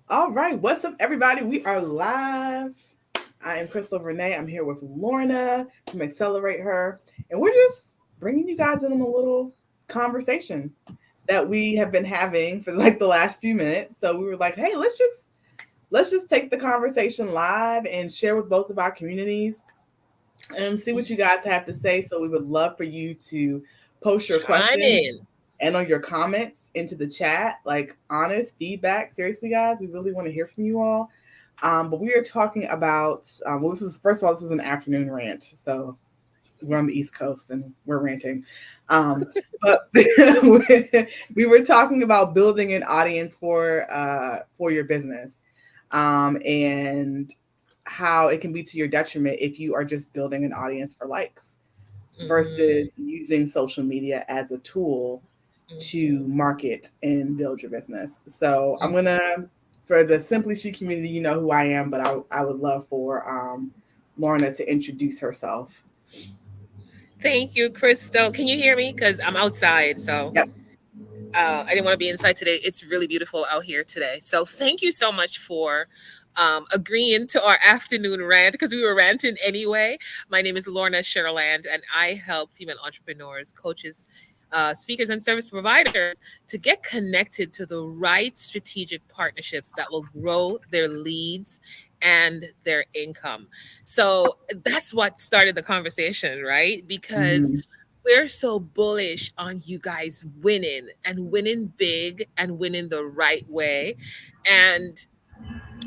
All right, what's up, everybody? We are live. I am Crystal Renee. I'm here with Lorna from Accelerate Her, and we're just bringing you guys in on a little conversation that we have been having for like the last few minutes. So we were like, hey, let's just take the conversation live and share with both of our communities and see what you guys have to say. So we would love for you to post your Chime questions in. and on your comments into the chat, like honest feedback. Seriously, guys, we really want to hear from you all. But we are talking about, well, this is, first of all, this is an afternoon rant. So we're on the East Coast and we're ranting. But we were talking about building an audience for your business, and how it can be to your detriment if you are just building an audience for likes Mm-hmm. versus using social media as a tool to Mm-hmm. market and build your business. So I'm gonna, for the Simply She community, you know who I am, but I would love for Lorna to introduce herself. Thank you, Crystal. Can you hear me? Because I'm outside, so Yep. I didn't want to be inside today. It's really beautiful out here today. So thank you so much for agreeing to our afternoon rant because we were ranting anyway. My name is Lorna Sherland, and I help female entrepreneurs, coaches, speakers, and service providers to get connected to the right strategic partnerships that will grow their leads and their income. So that's what started the conversation, right? Because Mhm. we're so bullish on you guys winning and winning big and winning the right way, and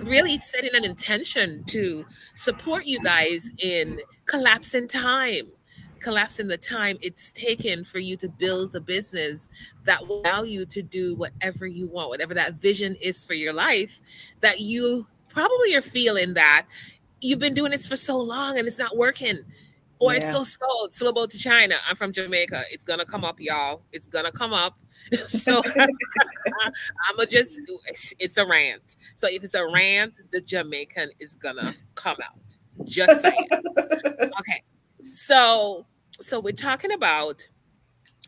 really setting an intention to support you guys in collapsing time, collapsing the time it's taken for you to build the business that will allow you to do whatever you want, whatever that vision is for your life, that you probably are feeling that you've been doing this for so long and it's not working, or it's Yeah. so slow boat to China. I'm from Jamaica. It's gonna come up, y'all. It's gonna come up. So I'm gonna just, it's a rant. So if it's a rant, the Jamaican is gonna come out. Just saying. Okay. So we're talking about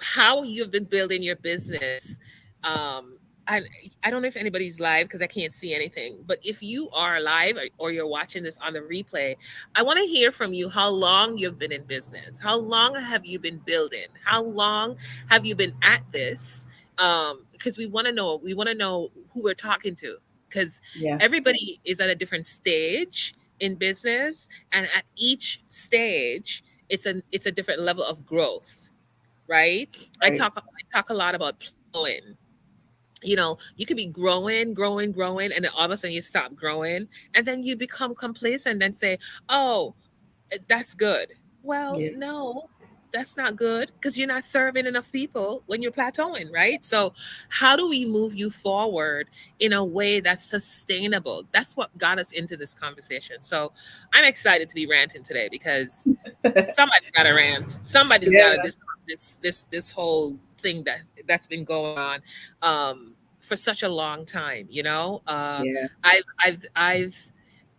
how you've been building your business. Um, I I don't know if anybody's live because I can't see anything. But if you are live, or you're watching this on the replay, I want to hear from you how long you've been in business. How long have you been building? How long have you been at this? Because we want to know. We want to know who we're talking to, because Yeah. everybody is at a different stage in business, and at each stage, it's a different level of growth, right? Right. I talk a lot about plateauing. You know, you could be growing, and then all of a sudden you stop growing, and then you become complacent and say, "Oh, that's good." Well, Yeah. no, that's not good because you're not serving enough people when you're plateauing, right? So, how do we move you forward in a way that's sustainable? That's what got us into this conversation. So, I'm excited to be ranting today because somebody's got to rant. Somebody's got to Yeah. disrupt this whole thing that's been going on for such a long time. Yeah. I've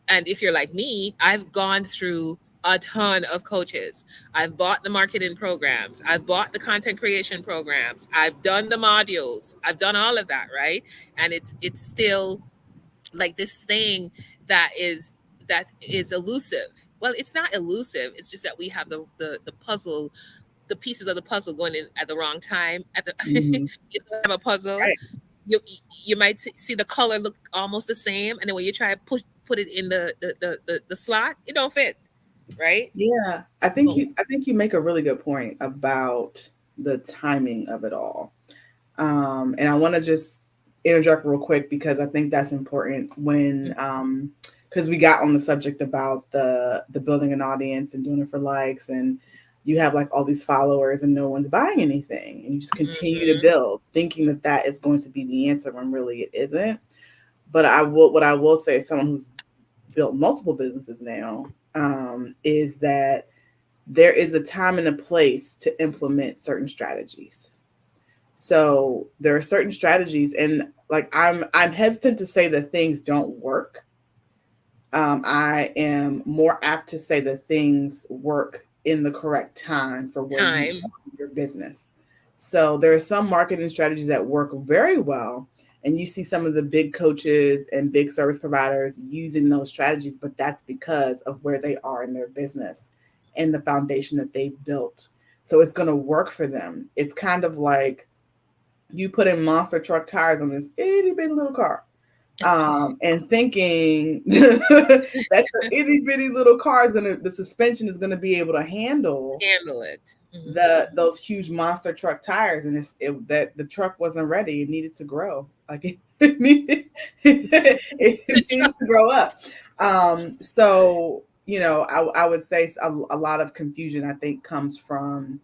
and if you're like me, I've gone through a ton of coaches. I've bought the marketing programs. I've bought the content creation programs. I've done the modules. I've done all of that, right? And it's still like this thing that is elusive. Well, it's not elusive. It's just that we have the puzzle, the pieces of the puzzle going in at the wrong time. At the Mhm. you have a puzzle, Right. you might see the color look almost the same, and then when you try to put it in the slot, it don't fit, right? Yeah. So, I think you make a really good point about the timing of it all. And I want to just interject real quick because I think that's important when, because we got on the subject about the building an audience and doing it for likes, and you have like all these followers and no one's buying anything, and you just continue to mm-hmm, build thinking that that is going to be the answer when really it isn't. But what I will say, as someone who's built multiple businesses now, is that there is a time and a place to implement certain strategies. So there are certain strategies, and like I'm hesitant to say that things don't work. I am more apt to say that things work in the correct time for where you time. are in your business. So there are some marketing strategies that work very well, And you see some of the big coaches and big service providers using those strategies, but that's because of where they are in their business and the foundation that they've built. So it's going to work for them. It's kind of like you put in monster truck tires on this itty bitty little car, and thinking that your itty bitty little car is gonna, the suspension is gonna be able to handle Handle it. those huge monster truck tires, and that the truck wasn't ready. It needed to grow, like it needed, it needed to grow up. So I would say a lot of confusion, I think, comes from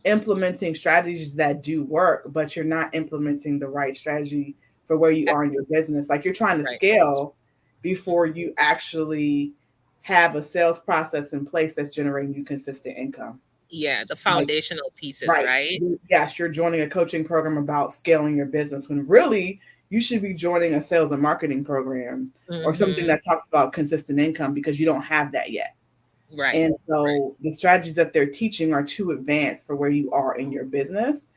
implementing strategies that do work, but you're not implementing the right strategy for where you are in your business. Like, you're trying to Right. scale before you actually have a sales process in place that's generating you consistent income. Yeah, the Like, foundational pieces, right. right? Yes, you're joining a coaching program about scaling your business when really you should be joining a sales and marketing program or something Mm-hmm. that talks about consistent income, because you don't have that yet. Right. And Right. so the strategies that they're teaching are too advanced for where you are in your business.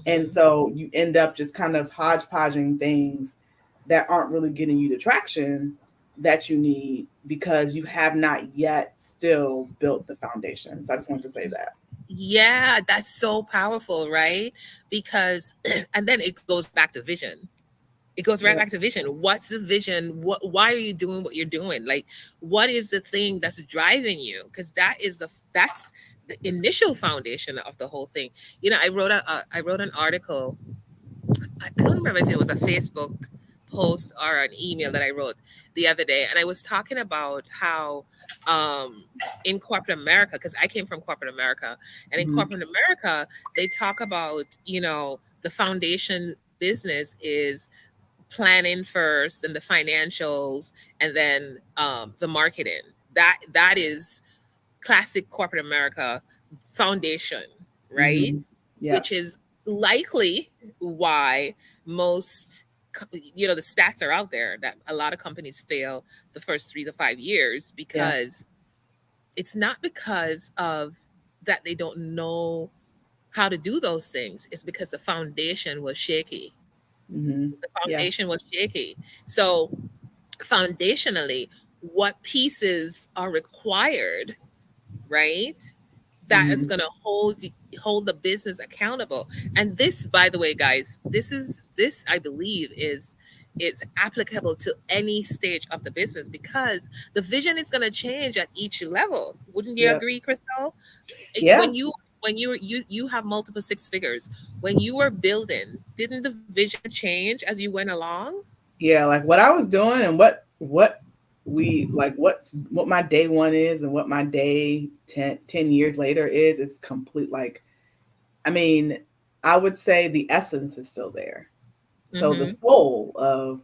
And Mm-hmm. so you end up just kind of hodgepodging things that aren't really getting you the traction that you need, because you have not yet still built the foundation. So I just wanted to say that. Yeah, that's so powerful, right? Because, and then it goes back to vision. It goes right back Yep. to vision. What's the vision? Why are you doing what you're doing? Like, what is the thing that's driving you? Because that's the initial foundation of the whole thing. I wrote an article. I don't remember if it was a Facebook post or an email that I wrote the other day, and I was talking about how um, in corporate America, because I came from corporate America, and in Mhm. corporate America, they talk about the foundation business is planning first, and the financials, and then the marketing. That is classic corporate America foundation, right? Mhm. Yeah. Which is likely why most the stats are out there that a lot of companies fail the first 3 to 5 years, Yeah. because it's not because of that they don't know how to do those things. It's because the foundation was shaky. Mhm. The Yeah. foundation was shaky. So foundationally, what pieces are required, right? That is Mhm. going to hold the business accountable. And this, by the way, guys, this I believe is applicable to any stage of the business, because the vision is going to change at each level. Wouldn't you Yeah. agree, Crystal? Yeah. When you have multiple six figures, when you were building, didn't the vision change as you went along? Yeah. Like, what I was doing and what we like, what my day one is and what my day 10 years later is complete. Like, I mean, I would say the essence is still there. So the Mm-hmm. soul of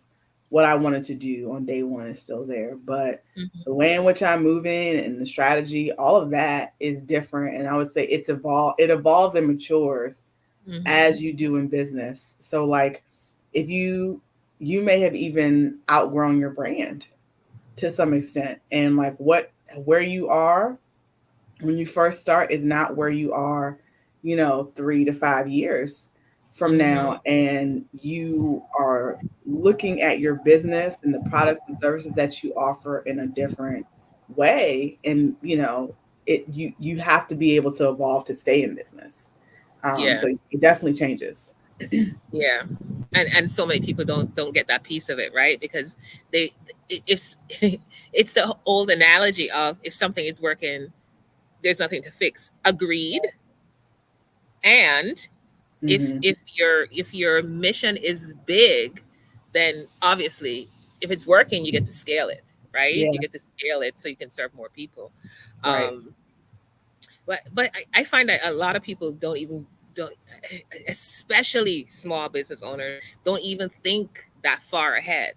what I wanted to do on day one is still there, but the way in which I'm moving and the strategy, all of that is different. And I would say it evolves and matures Mm-hmm. as you do in business. So, like, if you may have even outgrown your brand to some extent, and like where you are when you first start is not where you are, 3 to 5 years from Mm-hmm. now. And you are looking at your business and the products and services that you offer in a different way. And, you have to be able to evolve to stay in business. Yeah. So it definitely changes. Yeah, and so many people don't get that piece of it, right? Because they it's it's the old analogy of, if something is working, there's nothing to fix. Agreed. And Hmm. if your mission is big, then obviously, if it's working, you get to scale it, right? You Yeah. get to scale it so you can serve more people. Right. um but I find that a lot of people don't, especially small business owners, don't even think that far ahead,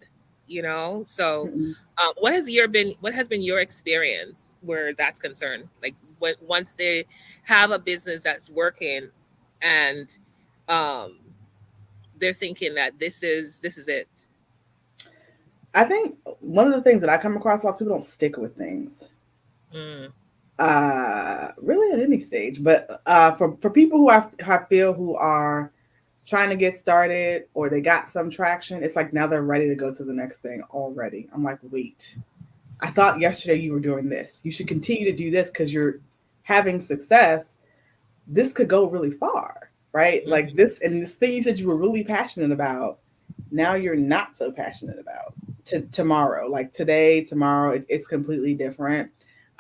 so Mm-mm. what has been your experience where that's concerned, like when once they have a business that's working, and um they're thinking that this is it. I think one of the things that I come across, a lot of people don't stick with things. Mm, Really at any stage, but for people who I feel who are trying to get started or they got some traction, it's like now they're ready to go to the next thing already. I'm like, wait, I thought yesterday you were doing this. You should continue to do this because you're having success. This could go really far, right? Like Mhm. this, and this thing you said you were really passionate about, now you're not so passionate about. Tomorrow, like today, tomorrow, it's completely different.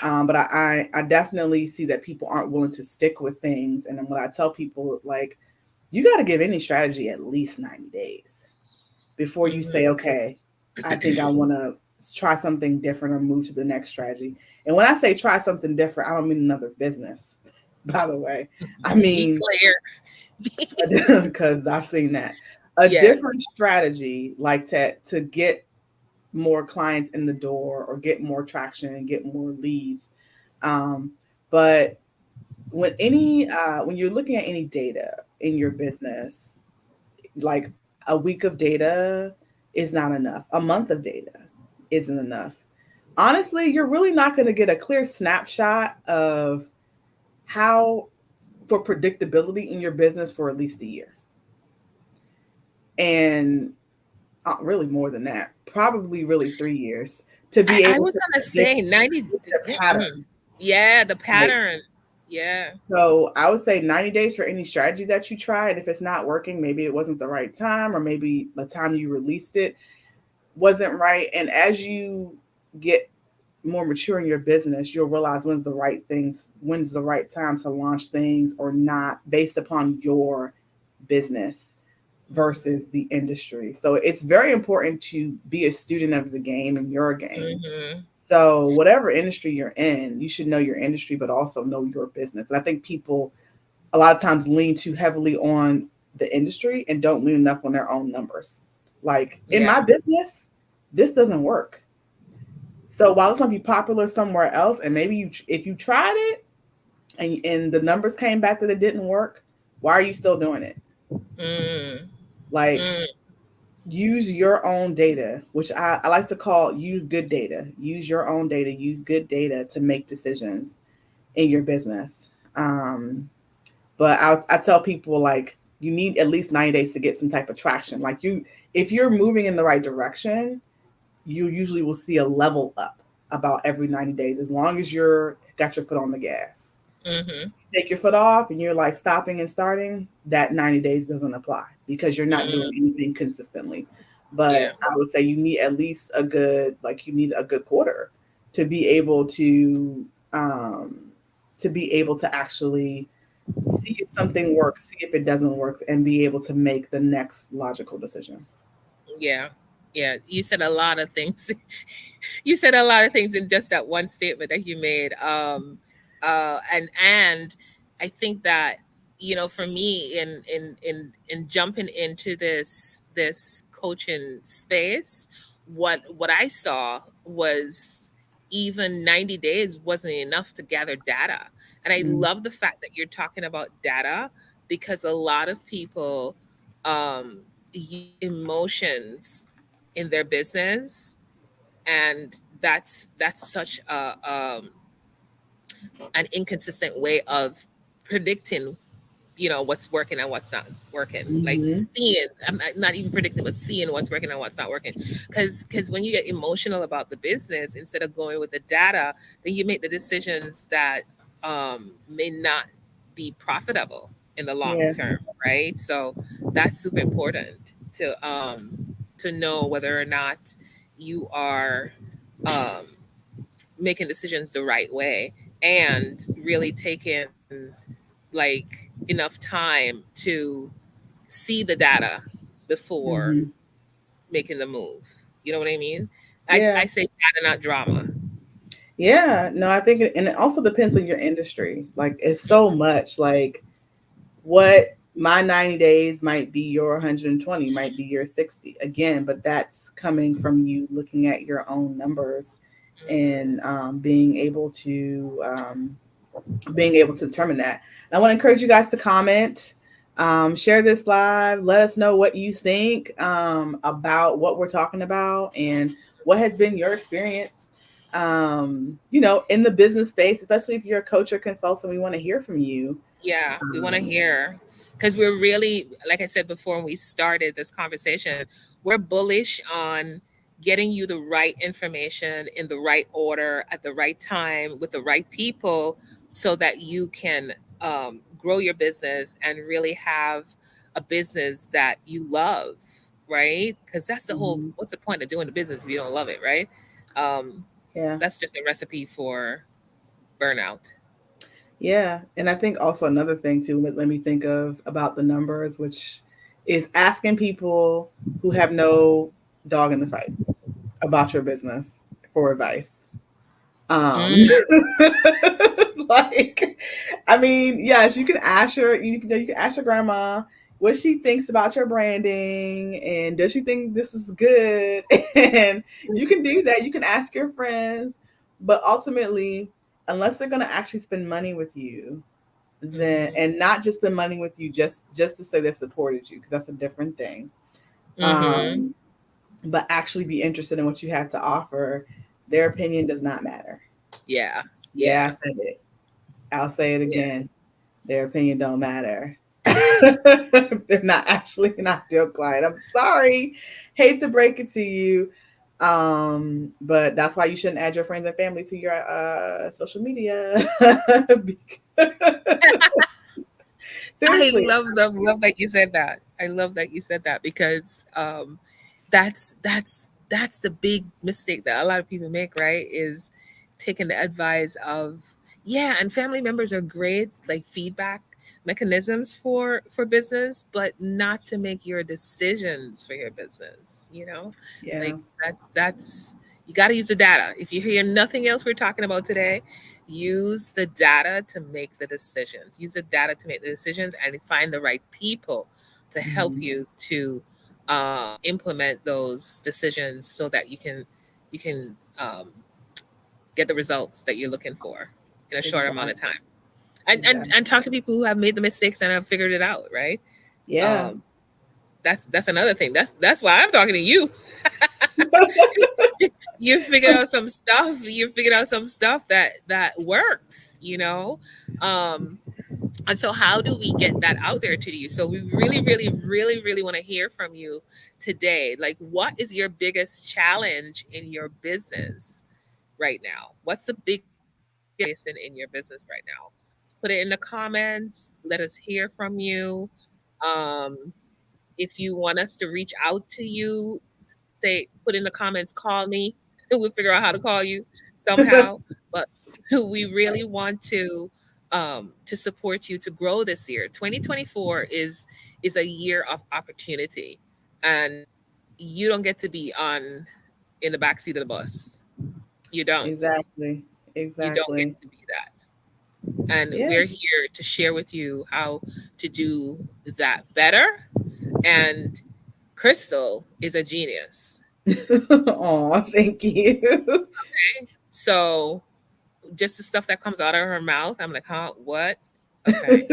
But I definitely see that people aren't willing to stick with things. And then when I tell people, like, you got to give any strategy at least 90 days before you Mhm. say, okay, I think I want to try something different or move to the next strategy. And when I say try something different, I don't mean another business, by the way. I Be mean, clear. because I've seen that. A Yeah. different strategy, like to get more clients in the door or get more traction and get more leads. Um, but when you're looking at any data in your business, like a week of data is not enough. A month of data isn't enough. Honestly, you're really not going to get a clear snapshot of how for predictability in your business for at least a year. And really more than that, probably really 3 years to be I able was to gonna predict say 90. the Mm-mm. pattern. Yeah, the Like, pattern. Yeah. so I would say 90 days for any strategy that you try. And if it's not working, maybe it wasn't the right time, or maybe the time you released it wasn't right. And as you get more mature in your business, you'll realize when's the right time to launch things or not based upon your business versus the industry. So it's very important to be a student of the game and your game. Mm-hmm. So whatever industry you're in, you should know your industry, but also know your business. And I think people a lot of times lean too heavily on the industry and don't lean enough on their own numbers. Like in Yeah. my business, this doesn't work. So while this might be popular somewhere else, and maybe if you tried it and the numbers came back that it didn't work, why are you still doing it? Mm. Like Mm. use your own data, which I like to call use good data. Use your own data, use good data to make decisions in your business. But I tell people like you need at least 90 days to get some type of traction. Like if you're moving in the right direction, you usually will see a level up about every 90 days as long as you're got your foot on the gas. Mm-hmm. Take your foot off and you're like stopping and starting, that 90 days doesn't apply because you're not doing Mm. anything consistently. Yeah. But I would say you need at least you need a good quarter to be able um, to be able to actually see if something works, see if it doesn't work, and be able to make the next logical decision. Yeah. Yeah. You said a lot of things. You said a lot of things in just that one statement that you made. And I think that, for me in jumping into this coaching space, what I saw was even 90 days wasn't enough to gather data. And I Mm-hmm. love the fact that you're talking about data, because a lot of people use emotions in their business, and that's such an inconsistent way of predicting, what's working and what's not working. Like Mm-hmm. seeing, I'm not even predicting, but seeing what's working and what's not working. Because when you get emotional about the business instead of going with the data, then you make the decisions that may not be profitable in the long Yeah. term, right? So that's super important to know whether or not you are um, making decisions the right way, and really taking like enough time to see the data before Mm-hmm. making the move. You know what I mean? Yeah. I say data, not drama. Yeah. No, I think, and it also depends on your industry. Like, it's so much. Like, what my 90 days might be your 120, might be your 60 again, but that's coming from you looking at your own numbers and being able to determine that. And I want to encourage you guys to comment, share this live, let us know what you think about what we're talking about and what has been your experience. In the business space, especially if you're a coach or consultant, we want to hear from you. Yeah, we want to Um, hear. because we're really, like I said before when we started this conversation, we're bullish on getting you the right information in the right order at the right time with the right people so that you can grow your business and really have a business that you love, right? Because that's the whole, Mhm. what's the point of doing the business if you don't love it, right? um, Yeah. that's just a recipe for burnout. Yeah. And I think also another thing too, let me think of about the numbers, which is asking people who have no dog in the fight about your business for advice. Um Mm, like, I mean, yes, you can ask your grandma what she thinks about your branding and does she think this is good? And you can do that. You can ask your friends, but ultimately, unless they're gonna actually spend money with you, then mm-hmm, and not just spend money with you just to say they supported you, because that's a different thing. mm-hmm. Um, but actually be interested in what you have to offer, their opinion does not matter. Yeah, Yeah, yeah, I said it. I'll say it yeah. again. Their opinion don't matter. They're not actually an ideal client. I'm sorry. Hate to break it to you. But that's why you shouldn't add your friends and family to your social media. I Seriously. love that you said that. I love that you said that because that's the big mistake that a lot of people make, right? Is taking the advice of, yeah, and family members are great, like feedback mechanisms for business, but not to make your decisions for your business, you know? Yeah, Like that's you got to use the data. If you hear nothing else we're talking about today, use the data to make the decisions. Use the data to make the decisions and find the right people to help mhm, you to implement those decisions so that you can get the results that you're looking for in a short amount of exactly, time. And exactly. talk to people who have made the mistakes and have figured it out, right? Yeah. Um, that's another thing. That's why I'm talking to you. You figured out some stuff. You figured out some stuff that works. Um, And so, how do we get that out there to you? So, we really, really, really, really want to hear from you today. Like, what is your biggest challenge in your business right now? What's the biggest in your business right now? Put it in the comments. Let us hear from you. Um, if you want us to reach out to you, say, put in the comments, call me. We'll figure out how to call you somehow. But we really want to support you to grow this year. 2024 is a year of opportunity, and you don't get to be on in the back seat of the bus. You don't. Exactly. You don't get Exactly. to be that. And Yeah. we're here to share with you how to do that better. And Crystal is a genius. Oh, thank you. So just the stuff that comes out of her mouth, I'm like, huh, what? Okay.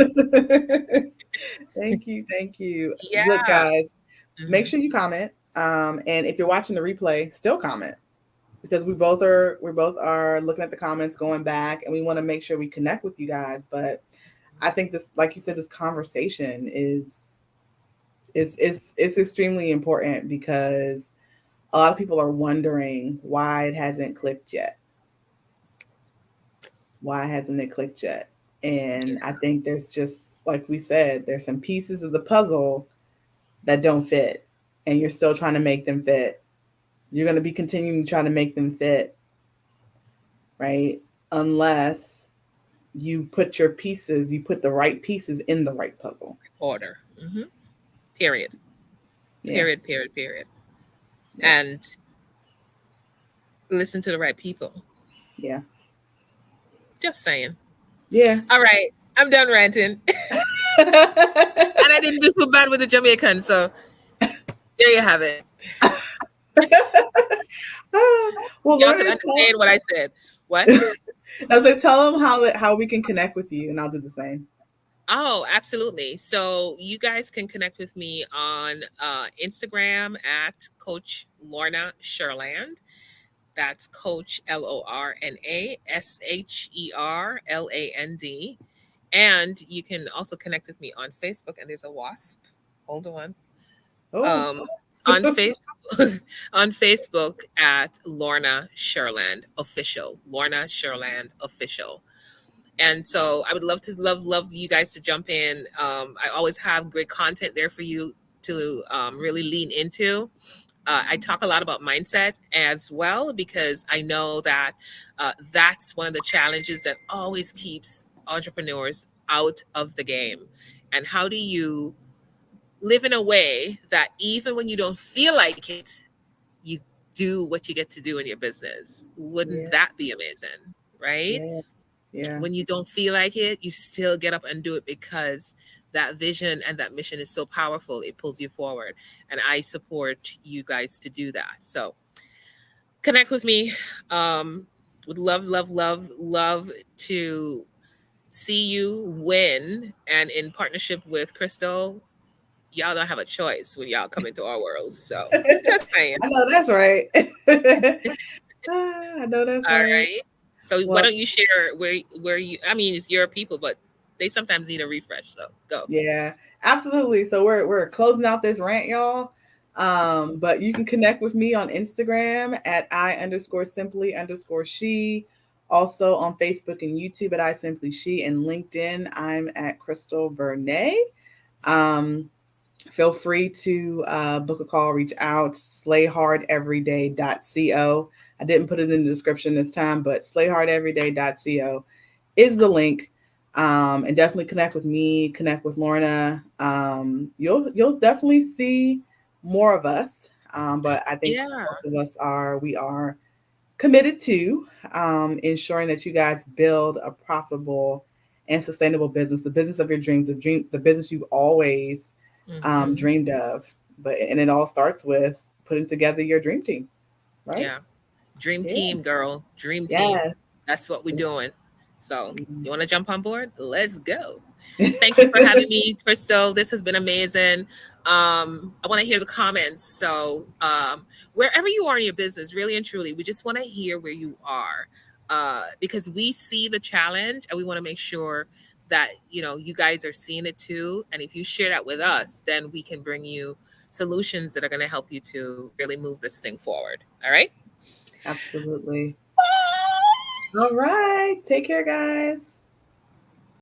Thank you. Thank you. Look, guys, Yes. make Hmm. sure you comment. And if you're watching the replay, still comment, because we both are looking at the comments, going back, and we want to make sure we connect with you guys. But I think this, like you said, this conversation is extremely important, because a lot of people are wondering why it hasn't clicked yet. Why hasn't it clicked yet? And I think there's just, like we said, there's some pieces of the puzzle that don't fit, and you're still trying to make them fit. You're going to be continuing to try to make them fit, right? Unless you put the right pieces in the right puzzle. Order. Period. Yeah. Period. Period. Period. Yeah. And listen to the right people. Yeah. Just saying. Yeah. All right. I'm done ranting. And I didn't do so bad with the Jamaican. So there you have it. Well, Y'all Lorna, can understand what I said. What? I was like, tell them how we can connect with you, and I'll do the same. Oh, absolutely. So you guys can connect with me on Instagram at Coach Lorna Sherland. That's Coach LornaSherland. And you can also connect with me on Facebook. And there's a wasp. Hold on. Oh. Um, on Facebook, on Facebook at Lorna Sherland Official. Lorna Sherland Official. And so I would love to love you guys to jump in. I always have great content there for you to really lean into. I talk a lot about mindset as well because I know that that's one of the challenges that always keeps entrepreneurs out of the game. And how do you live in a way that even when you don't feel like it, you do what you get to do in your business? Wouldn't Yeah. that be amazing? Right? Yeah. Yeah. When you don't feel like it, you still get up and do it because that vision and that mission is so powerful. It pulls you forward. And I support you guys to do that. So connect with me. Would love, love, love, love to see you win. And in partnership with Crystal, y'all don't have a choice when y'all come into our world. So just saying. I know that's right. I know that's All right. right. So why Well, don't you share where you? I mean, it's your people, but they sometimes need a refresh. So go. yeah, absolutely. So we're closing out this rant, y'all. But you can connect with me on Instagram at I_simply_she. Also on Facebook and YouTube at I Simply She, and LinkedIn I'm at Crystal Vernay. Um, Feel free to book a call, reach out, slayhardeveryday.co. I didn't put it in the description this time, but slayhardeveryday.co is the link. And definitely connect with me, connect with Lorna. You'll definitely see more of us. But I think Yeah. most of us we are committed to ensuring that you guys build a profitable and sustainable business, the business of your dreams, the business you've always Hmm. dreamed of. And it all starts with putting together your dream team, right? Yeah. Dream Yeah. team, girl. Dream team. Yes. That's what we're doing. So Mhm. you want to jump on board? Let's go. Thank you for having me, Crystal. This has been amazing. I want to hear the comments. So wherever you are in your business, really and truly, we just want to hear where you are because we see the challenge and we want to make sure that you guys are seeing it too. And if you share that with us, then we can bring you solutions that are going to help you to really move this thing forward. All right. Absolutely. All right. Take care, guys.